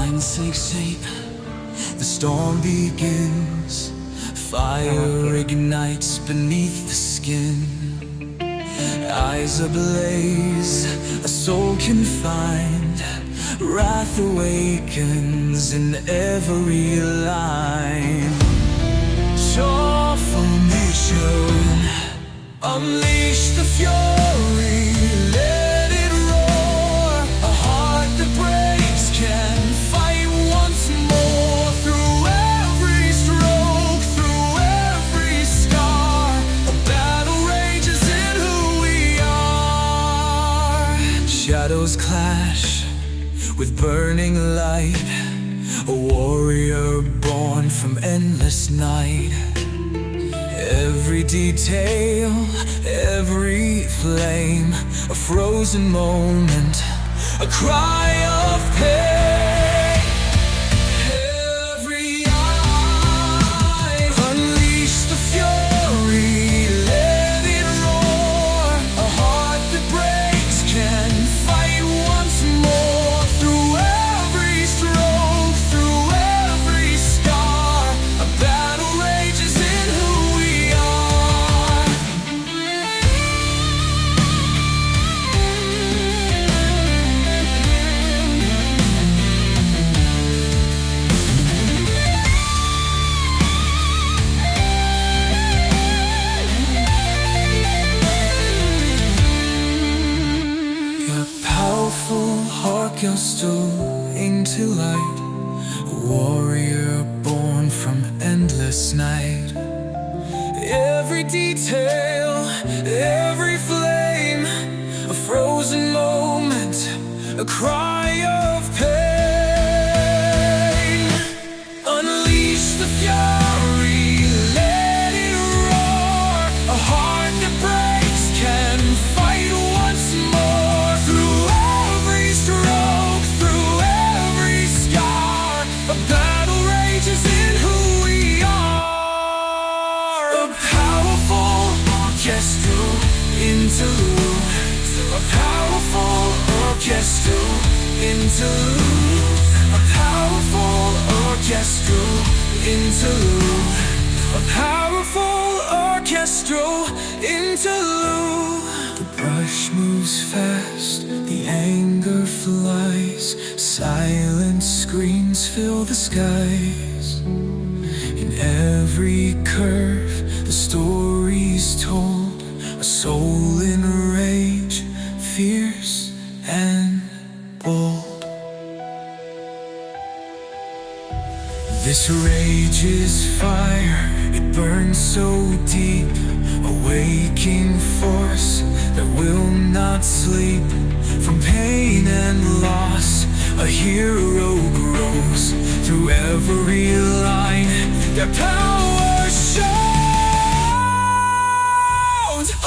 Minds take shape, the storm begins. Fire ignites beneath the skin. Eyes ablaze, a soul confined. Wrath awakens in every line. Transformation, unleash the fury, let it roar. A heart that breaks can fight once more. Through every stroke, through every scar, a battle rages in who we are. Shadows clash with burning light, a warrior born from endless night. Every detail, every flame, a frozen moment, a cry of pain. Every eye, unleash the fury, let it roar. A heart that breaks can fight once more. Through every stroke, through every scar, a battle rages in who we are. Your powerful heart can still into light, a warrior born from endless night. Every detail, every flame, a frozen moment, a cry of pain. Unleash the fury, let it roar. A heart that breaks can fight once more. Through every stroke, through every scar, a battle rages in who we are. A powerful orchestral interlude, a powerful orchestral interlude, a powerful orchestral interlude, a powerful orchestral interlude. The brush moves fast, the anger flies, silent screams fill the skies. In every curve, the story's told, a soul in rage, fierce and bold. This rage is fire, it burns so deep, a waking force that will not sleep. From pain and loss, a hero grows. Through every line, their power shows.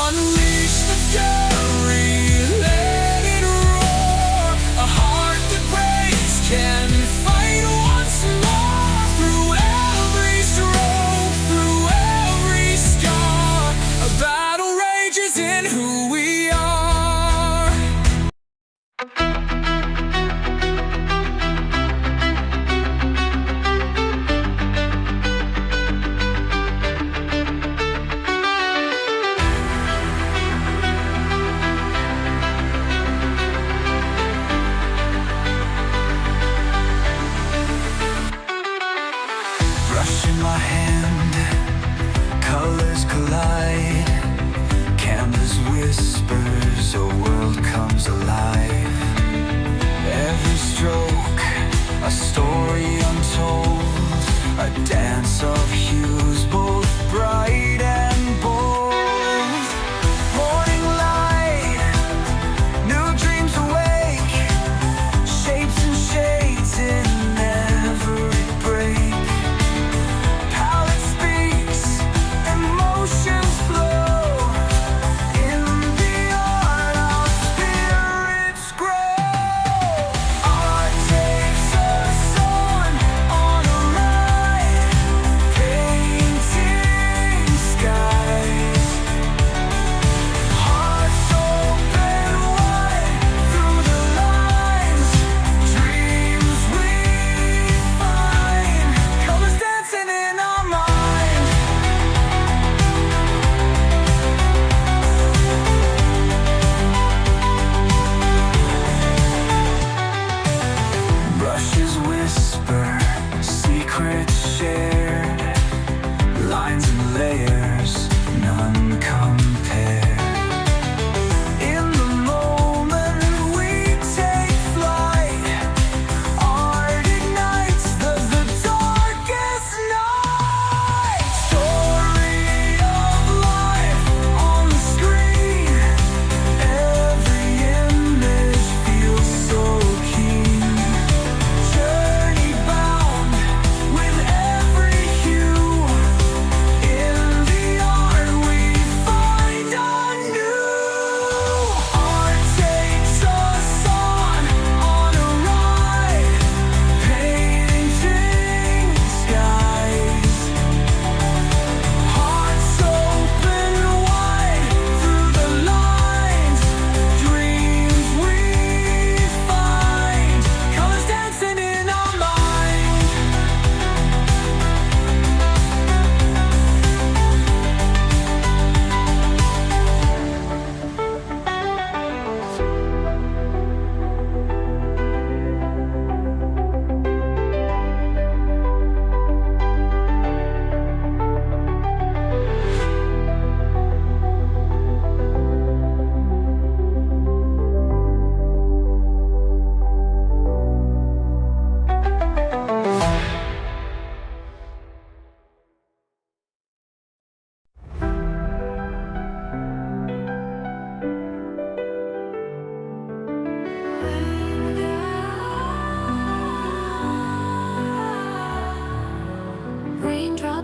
Unleash the fury, let it roar. A heart that breaks can fight once more. Through every stroke, through every scar, a battle rages in who we are.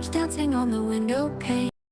raindrops dancing on the window pane.